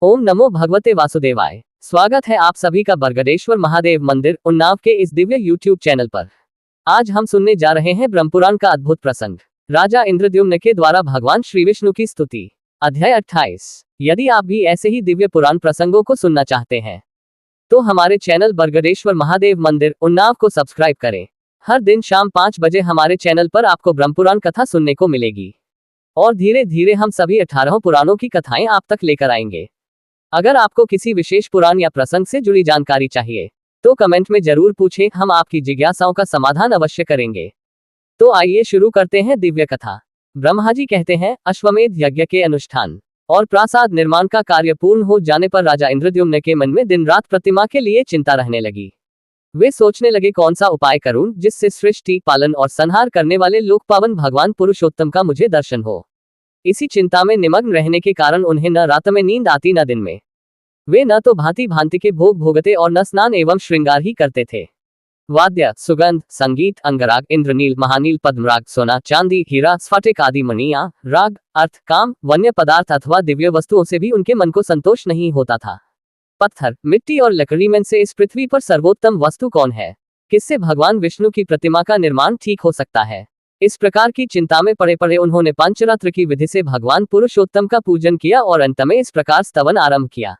ओम नमो भगवते वासुदेवाय। स्वागत है आप सभी का बरगदेश्वर महादेव मंदिर उन्नाव के इस दिव्य YouTube चैनल पर। आज हम सुनने जा रहे हैं ब्रह्मपुराण का अद्भुत प्रसंग, राजा इंद्रद्युम्न के द्वारा भगवान श्री विष्णु की स्तुति। अध्याय 28। यदि आप भी ऐसे ही दिव्य पुराण प्रसंगों को सुनना चाहते हैं तो हमारे चैनल बरगदेश्वर महादेव मंदिर उन्नाव को सब्सक्राइब करें। हर दिन शाम 5 बजे हमारे चैनल पर आपको ब्रह्मपुराण कथा सुनने को मिलेगी और धीरे धीरे हम सभी 18 पुराणों की कथाएं आप तक लेकर आएंगे। अगर आपको किसी विशेष पुराण या प्रसंग से जुड़ी जानकारी चाहिए तो कमेंट में जरूर पूछें, हम आपकी जिज्ञासाओं का समाधान अवश्य करेंगे। तो आइए शुरू करते हैं दिव्य कथा। ब्रह्मा जी कहते हैं, अश्वमेध यज्ञ के अनुष्ठान और प्रासाद निर्माण का कार्य पूर्ण हो जाने पर राजा इंद्रद्युम्न के मन में दिन रात प्रतिमा के लिए चिंता रहने लगी। वे सोचने लगे कौन सा उपाय करूं जिससे सृष्टि पालन और संहार करने वाले लोक पावन भगवान पुरुषोत्तम का मुझे दर्शन हो। इसी चिंता में निमग्न रहने के कारण उन्हें न रात में नींद आती न दिन में। वे न तो भांति भांति के भोग भोगते और न स्नान एवं श्रृंगार ही करते थे। वाद्य, सुगंध, संगीत, अंगराग, इंद्रनील, महानील, पद्मराग, सोना, चांदी, हीरा, स्फटिक आदि मणियां, राग, अर्थ, काम, वन्य पदार्थ अथवा दिव्य वस्तुओं से भी उनके मन को संतोष नहीं होता था। पत्थर, मिट्टी और लकड़ी में से इस पृथ्वी पर सर्वोत्तम वस्तु कौन है? किससे भगवान विष्णु की प्रतिमा का निर्माण ठीक हो सकता है? इस प्रकार की चिंता में पड़े पड़े उन्होंने पंचरात्र की विधि से भगवान पुरुषोत्तम का पूजन किया और अंत में इस प्रकार स्तवन आरंभ किया।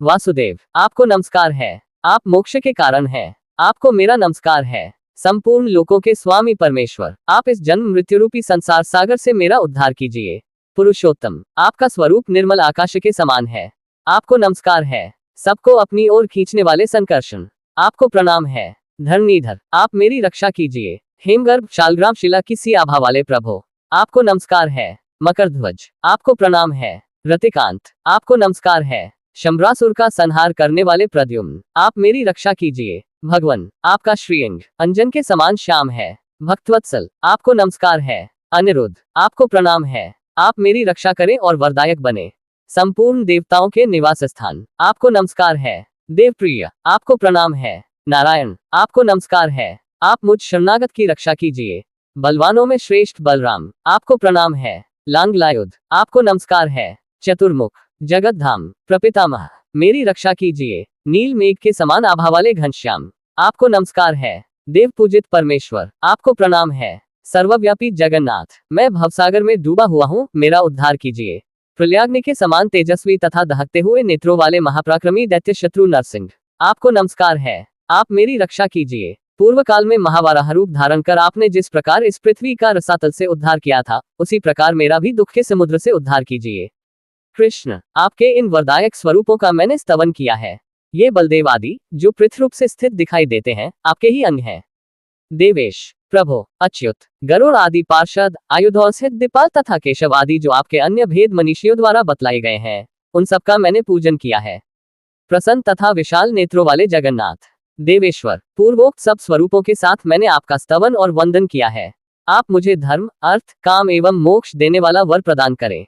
वासुदेव, आपको नमस्कार है। आप मोक्ष के कारण हैं। आपको मेरा नमस्कार है। संपूर्ण लोकों के स्वामी परमेश्वर, आप इस जन्म मृत्यु रूपी संसार सागर से मेरा उद्धार कीजिए। पुरुषोत्तम, आपका स्वरूप निर्मल आकाश के समान है। आपको नमस्कार है। सबको अपनी ओर खींचने वाले संकर्षण, आपको प्रणाम है। धरणीधर, आप मेरी रक्षा कीजिए। हेमगर्भ शालग्राम शिला की सी आभा वाले प्रभो, आपको नमस्कार है। मकरध्वज, आपको प्रणाम है। रतिकांत, आपको नमस्कार है। शंभरासुर का संहार करने वाले प्रद्युम्न, आप मेरी रक्षा कीजिए। भगवन, आपका श्रीअंग अंजन के समान श्याम है। भक्तवत्सल, आपको नमस्कार है। अनिरुद्ध, आपको प्रणाम है। आप मेरी रक्षा करें और वरदायक बने। संपूर्ण देवताओं के निवास स्थान, आपको नमस्कार है। देवप्रिय, आपको प्रणाम है। नारायण, आपको नमस्कार है। आप मुझ शरणागत की रक्षा कीजिए। बलवानों में श्रेष्ठ बलराम, आपको प्रणाम है। लांगलायुध, आपको नमस्कार है। चतुर्मुख, जगत धाम, प्रपितामह, मेरी रक्षा कीजिए। नील मेघ के समान आभा वाले घनश्याम, आपको नमस्कार है। देव पूजित परमेश्वर, आपको प्रणाम है। सर्वव्यापी जगन्नाथ, मैं भवसागर में डूबा हुआ हूँ, मेरा उद्धार कीजिए। प्रल्याग्नि के समान तेजस्वी तथा दहकते हुए नेत्रों वाले महापराक्रमी दैत्य शत्रु नरसिंह, आपको नमस्कार है। आप मेरी रक्षा कीजिए। पूर्व काल में महावराह रूप धारण कर आपने जिस प्रकार इस पृथ्वी का रसातल से उद्धार किया था, उसी प्रकार मेरा भी दुख के समुद्र से उद्धार कीजिए। कृष्ण, आपके इन वरदायक स्वरूपों का मैंने स्तवन किया है। ये बलदेव आदि जो पृथ्वी रूप से स्थित दिखाई देते हैं, आपके ही अंग हैं। देवेश, प्रभो, अच्युत, गरुड़ आदि पार्षद, आयुधों से दीपाल तथा केशव आदि जो आपके अन्य भेद मनीषियों द्वारा बतलाए गए हैं, उन सबका मैंने पूजन किया है। प्रसन्न तथा विशाल नेत्रों वाले जगन्नाथ, देवेश्वर, पूर्वोक्त सब स्वरूपों के साथ मैंने आपका स्तवन और वंदन किया है। आप मुझे धर्म, अर्थ, काम एवं मोक्ष देने वाला वर प्रदान करें।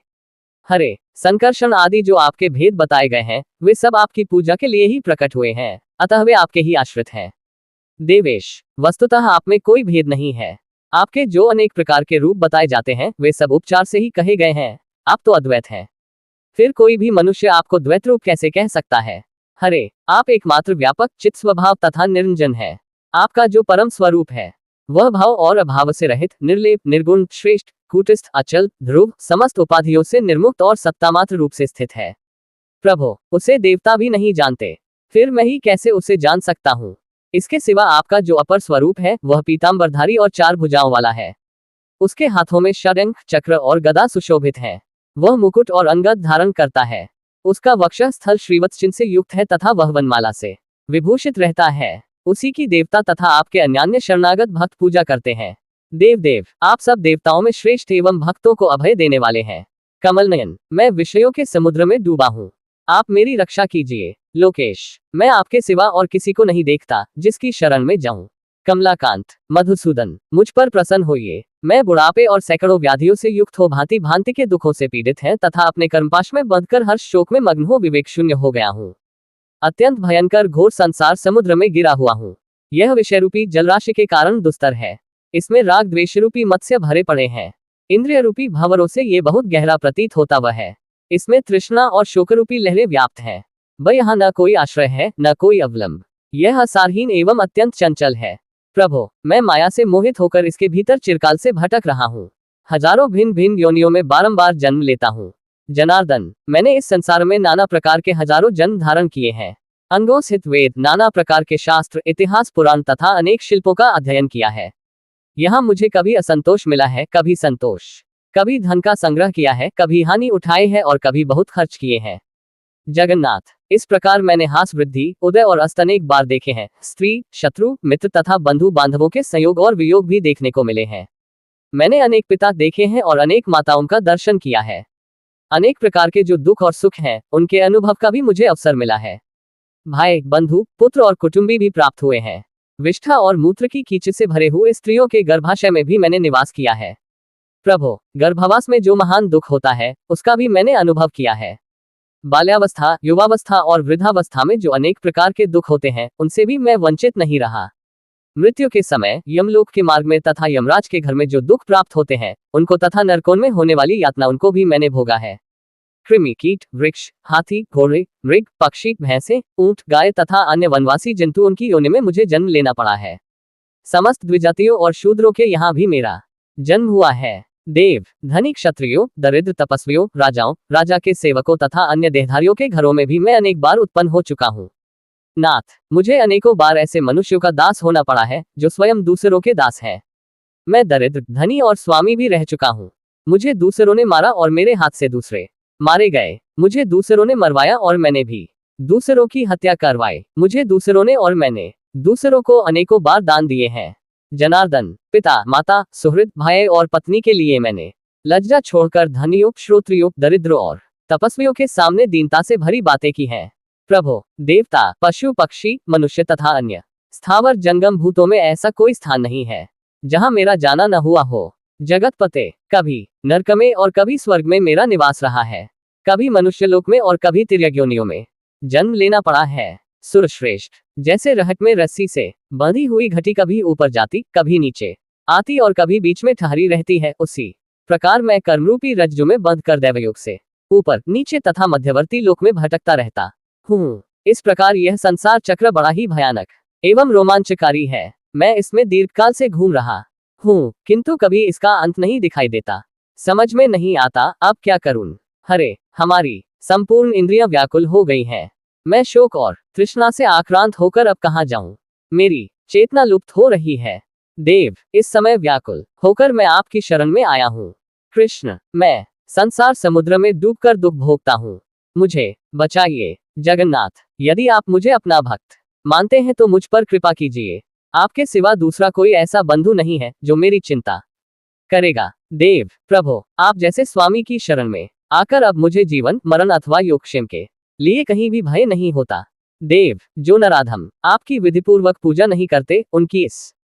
हरे, संकर्षण आदि जो आपके भेद बताए गए हैं, वे सब आपकी पूजा के लिए ही प्रकट हुए हैं, अतः वे आपके ही आश्रित हैं। देवेश, वस्तुतः आप में कोई भेद नहीं है। आपके जो अनेक प्रकार के रूप बताए जाते हैं, वे सब उपचार से ही कहे गए हैं। आप तो अद्वैत हैं। फिर कोई भी मनुष्य आपको द्वैत रूप कैसे कह सकता है? हरे, आप एकमात्र व्यापक चित स्वभाव तथा निरंजन है। आपका जो परम स्वरूप है, वह भाव और अभाव से रहित, निर्लेप, निर्गुण, श्रेष्ठ, कूटस्थ, अचल, ध्रुव, समस्त उपाधियों से निर्मुक्त और सत्तामात्र रूप से स्थित है। प्रभो, उसे देवता भी नहीं जानते, फिर मैं ही कैसे उसे जान सकता हूँ? इसके सिवा आपका जो अपर स्वरूप है, वह पीतांबरधारी और 4 भुजाओं वाला है। उसके हाथों में शंख, चक्र और गदा सुशोभित है। वह मुकुट और अंगद धारण करता है। उसका वक्षः स्थल श्रीवत्स चिन्ह से युक्त है तथा वह वनमाला से विभूषित रहता है। उसी की देवता तथा आपके अन्यान्य शरणागत भक्त पूजा करते हैं। देव, आप सब देवताओं में श्रेष्ठ एवं भक्तों को अभय देने वाले हैं। कमल नयन, मैं विषयों के समुद्र में डूबा हूँ, आप मेरी रक्षा कीजिए। लोकेश, मैं आपके सिवा और किसी को नहीं देखता जिसकी शरण में जाऊं। कमलाकांत, मधुसूदन, मुझ पर प्रसन्न होइए। मैं बुढ़ापे और सैकड़ों व्याधियों से युक्त हो भांति भांति के दुखों से पीड़ित है तथा अपने कर्मपाश में बंधकर हर्ष शोक में मग्न हो विवेक शून्य हो गया हूँ। अत्यंत भयंकर घोर संसार समुद्र में गिरा हुआ हूँ। यह विषय रूपी जलराशि के कारण दुस्तर है। इसमें राग द्वेष रूपी मत्स्य भरे पड़े हैं। इंद्रिय रूपी भंवरों से ये बहुत गहरा प्रतीत होता वह है। इसमें तृष्णा और शोकरूपी लहरें व्याप्त हैं। वह यहाँ न कोई आश्रय है, न कोई अवलंब। यह आसारहीन एवं अत्यंत चंचल है। प्रभो, मैं माया से मोहित होकर इसके भीतर चिरकाल से भटक रहा हूँ। हजारों भिन्न भिन्न योनियों में बारंबार जन्म लेता हूँ। जनार्दन, मैंने इस संसार में नाना प्रकार के हजारों जन्म धारण किए हैं। अंगों स्थित वेद, नाना प्रकार के शास्त्र, इतिहास, पुराण तथा अनेक शिल्पों का अध्ययन किया है। यहाँ मुझे कभी असंतोष मिला है, कभी संतोष। कभी धन का संग्रह किया है, कभी हानि उठाई है और कभी बहुत खर्च किए हैं। जगन्नाथ, इस प्रकार मैंने हास, वृद्धि, उदय और अस्त अनेक बार देखे हैं। स्त्री, शत्रु, मित्र तथा बंधु बांधवों के संयोग और वियोग भी देखने को मिले हैं। मैंने अनेक पिता देखे हैं और अनेक माताओं का दर्शन किया है। अनेक प्रकार के जो दुख और सुख हैं, उनके अनुभव का भी मुझे अवसर मिला है। भाई, बंधु, पुत्र और कुटुंबी भी प्राप्त हुए हैं। विष्ठा और मूत्र की कीच से भरे हुए स्त्रियों के गर्भाशय में भी मैंने निवास किया है। प्रभो, गर्भावास में जो महान दुख होता है, उसका भी मैंने अनुभव किया है। बाल्यावस्था, युवावस्था और वृद्धावस्था में जो अनेक प्रकार के दुख होते हैं, उनसे भी मैं वंचित नहीं रहा। मृत्यु के समय यमलोक के मार्ग में तथा यमराज के घर में जो दुख प्राप्त होते हैं, उनको तथा नरकों में होने वाली यातना, उनको भी मैंने भोगा है। कृमि, कीट, वृक्ष, हाथी, घोड़े, मृग, पक्षी, भैंसे, ऊंट, गाय तथा अन्य वनवासी जंतु, उनकी योनि में मुझे जन्म लेना पड़ा है। समस्त द्विजातियों और शूद्रों के यहाँ भी मेरा जन्म हुआ है। देव, धनी, क्षत्रियों, दरिद्र, तपस्वियों, राजाओं, राजा के सेवकों तथा अन्य देहधारियों के घरों में भी मैं अनेक बार उत्पन्न हो चुका हूँ। नाथ, मुझे अनेकों बार ऐसे मनुष्यों का दास होना पड़ा है, जो स्वयं दूसरों के दास हैं। मैं दरिद्र, धनी और स्वामी भी रह चुका हूँ। मुझे दूसरों ने मारा और मेरे हाथ से दूसरे मारे गए। मुझे दूसरों ने मरवाया और मैंने भी दूसरों की हत्या करवाई। मुझे दूसरों ने और मैंने दूसरों को अनेकों बार दान दिए हैं। जनार्दन, पिता, माता, सुहृद, भाई और पत्नी के लिए मैंने लज्जा छोड़कर धनियों, श्रोत्रियों, दरिद्रों और तपस्वियों के सामने दीनता से भरी बातें की हैं। प्रभो, देवता, पशु, पक्षी, मनुष्य तथा अन्य स्थावर जंगम भूतों में ऐसा कोई स्थान नहीं है जहां मेरा जाना न हुआ हो। जगतपते, कभी नरक में और कभी स्वर्ग में मेरा निवास रहा है। कभी मनुष्यलोक में और कभी तिर्यग्योनियों में जन्म लेना पड़ा है। सुरश्रेष्ठ, जैसे रहट में रस्सी से बंधी हुई घटी कभी ऊपर जाती, कभी नीचे आती और कभी बीच में ठहरी रहती है, उसी प्रकार मैं कर्मरूपी रज्जु में बंध कर दैवयोग से ऊपर, नीचे तथा मध्यवर्ती लोक में भटकता रहता हूँ। इस प्रकार यह संसार चक्र बड़ा ही भयानक एवं रोमांचकारी है। मैं इसमें दीर्घकाल से घूम रहा हूँ, किंतु कभी इसका अंत नहीं दिखाई देता। समझ में नहीं आता अब क्या करूं। हरे, हमारी संपूर्ण इंद्रियां व्याकुल हो गई हैं। मैं शोक और तृष्णा से आक्रांत होकर अब कहाँ जाऊं। मेरी चेतना लुप्त हो रही है। देव, इस समय व्याकुल होकर मैं आपकी शरण में आया हूँ। कृष्ण, मैं संसार समुद्र में डूबकर दुख भोगता हूँ। मुझे बचाइए। जगन्नाथ, यदि आप मुझे अपना भक्त मानते हैं तो मुझ पर कृपा कीजिए। आपके सिवा दूसरा कोई ऐसा बंधु नहीं है जो मेरी चिंता करेगा। देव, प्रभो, आप जैसे स्वामी की शरण में आकर अब मुझे जीवन, मरण अथवा योगक्षेम के लिए कहीं भी भय नहीं होता। देव, जो नराधम आपकी विधिपूर्वक पूजा नहीं करते, उनकी इस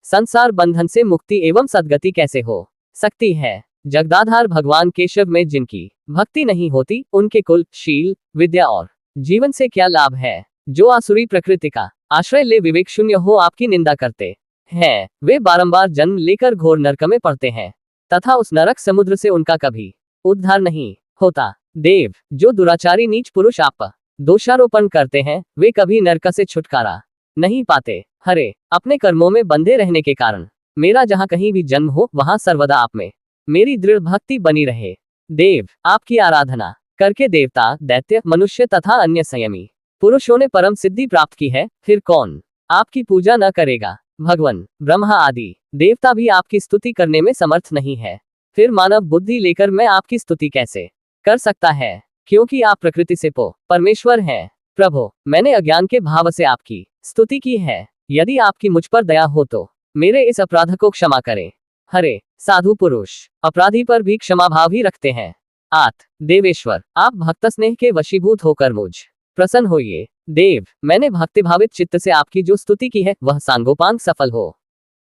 संसार बंधन से मुक्ति एवं सद्गति कैसे हो सकती है। जगदाधार भगवान केशव में जिनकी भक्ति नहीं होती, उनके कुल, शील, विद्या और जीवन से क्या लाभ है। जो आसुरी प्रकृति का आश्रय ले विवेक शून्य हो आपकी निंदा करते हैं, वे बारंबार जन्म लेकर घोर नरक में पड़ते हैं तथा उस नरक समुद्र से उनका कभी उद्धार नहीं होता। देव, जो दुराचारी नीच पुरुष आप दोषारोपण करते हैं, वे कभी नरक से छुटकारा नहीं पाते। हरे, अपने कर्मों में बंधे रहने के कारण मेरा जहाँ कहीं भी जन्म हो, वहां सर्वदा आप में मेरी दृढ़ भक्ति बनी रहे। देव, आपकी आराधना करके देवता, दैत्य, मनुष्य तथा अन्य संयमी पुरुषों ने परम सिद्धि प्राप्त की है, फिर कौन आपकी पूजा न करेगा। भगवान, ब्रह्मा आदि देवता भी आपकी स्तुति करने में समर्थ नहीं है, फिर मानव बुद्धि लेकर मैं आपकी स्तुति कैसे कर सकता है, क्योंकि आप प्रकृति से परमेश्वर हैं। प्रभो, मैंने अज्ञान के भाव से आपकी स्तुति की है। यदि आपकी मुझ पर दया हो तो मेरे इस अपराध को क्षमा करें। हरे, साधु पुरुष अपराधी पर भी क्षमा भाव ही रखते हैं। देवेश्वर, आप भक्त स्नेह के वशीभूत होकर मुझ प्रसन्न होइए। देव, मैंने भक्तिभावित चित्त से आपकी जो स्तुति की है, वह सांगोपांग सफल हो।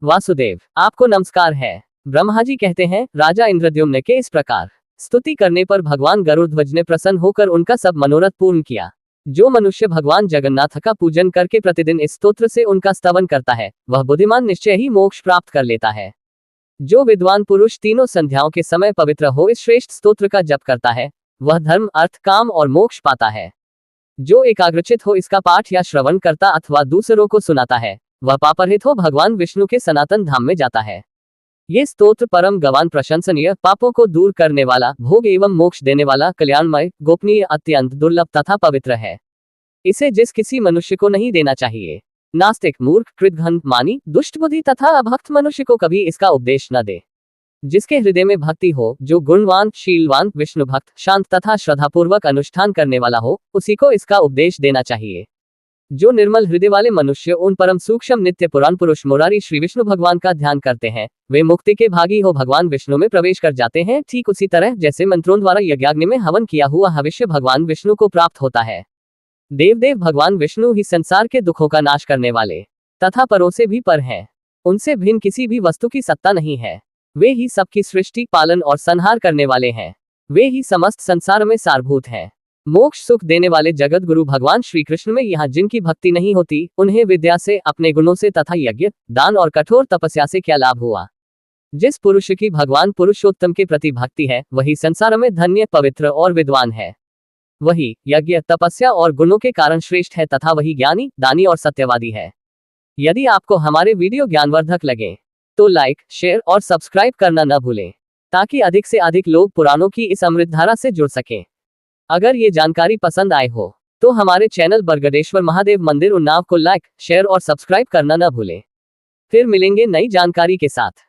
वासुदेव, आपको नमस्कार है। ब्रह्मा जी कहते हैं, राजा इंद्रद्युम्न के इस प्रकार स्तुति करने पर भगवान गरुड़ध्वज ने प्रसन्न होकर उनका सब मनोरथ पूर्ण किया। जो मनुष्य भगवान जगन्नाथ का पूजन करके प्रतिदिन इस स्तोत्र से उनका स्तवन करता है, वह बुद्धिमान निश्चय ही मोक्ष प्राप्त कर लेता है। जो विद्वान पुरुष तीनों संध्याओं के समय पवित्र हो इस श्रेष्ठ स्तोत्र का जप करता है, वह धर्म, अर्थ, काम और मोक्ष पाता है। जो एकाग्रचित हो इसका पाठ या श्रवण करता अथवा दूसरों को सुनाता है, वह पापरहित हो भगवान विष्णु के सनातन धाम में जाता है। ये स्तोत्र परम गवान, प्रशंसनीय, पापों को दूर करने वाला, भोग एवं मोक्ष देने वाला, कल्याणमय, गोपनीय, अत्यंत दुर्लभ तथा पवित्र है। इसे जिस किसी मनुष्य को नहीं देना चाहिए। नास्तिक, मूर्ख, कृतघ्न, मानी, दुष्ट बुद्धि तथा अभक्त मनुष्य को कभी इसका उपदेश न दे। जिसके हृदय में भक्ति हो, जो गुणवान, शीलवान, विष्णु भक्त, शांत तथा श्रद्धापूर्वक अनुष्ठान करने वाला हो, उसी को इसका उपदेश देना चाहिए। जो निर्मल हृदय वाले मनुष्य उन परम सूक्ष्म नित्य पुराण पुरुष मुरारी श्री विष्णु भगवान का ध्यान करते हैं, वे मुक्ति के भागी हो भगवान विष्णु में प्रवेश कर जाते हैं। ठीक उसी तरह जैसे मंत्रों द्वारा यज्ञाग्नि में हवन किया हुआ हविष्य भगवान विष्णु को प्राप्त होता है। देवदेव भगवान विष्णु ही संसार के दुखों का नाश करने वाले तथा परों से भी पर हैं। उनसे भिन्न किसी भी वस्तु की सत्ता नहीं है। वे ही सबकी सृष्टि, पालन और संहार करने वाले हैं। वे ही समस्त संसार में सारभूत हैं। मोक्ष सुख देने वाले जगत गुरु भगवान श्री कृष्ण में यहाँ जिनकी भक्ति नहीं होती, उन्हें विद्या से, अपने गुणों से तथा यज्ञ, दान और कठोर तपस्या से क्या लाभ हुआ। जिस पुरुष की भगवान पुरुषोत्तम के प्रति भक्ति है, वही संसार में धन्य, पवित्र और विद्वान है। वही यज्ञ, तपस्या और गुणों के कारण श्रेष्ठ है तथा वही ज्ञानी, दानी और सत्यवादी है। यदि आपको हमारे वीडियो ज्ञानवर्धक लगे तो लाइक, शेयर और सब्सक्राइब करना न भूलें, ताकि अधिक से अधिक लोग पुराणों की इस अमृत धारा से जुड़ सकें। अगर ये जानकारी पसंद आए हो तो हमारे चैनल बरगदेश्वर महादेव मंदिर उन्नाव को लाइक, शेयर और सब्सक्राइब करना न भूलें। फिर मिलेंगे नई जानकारी के साथ।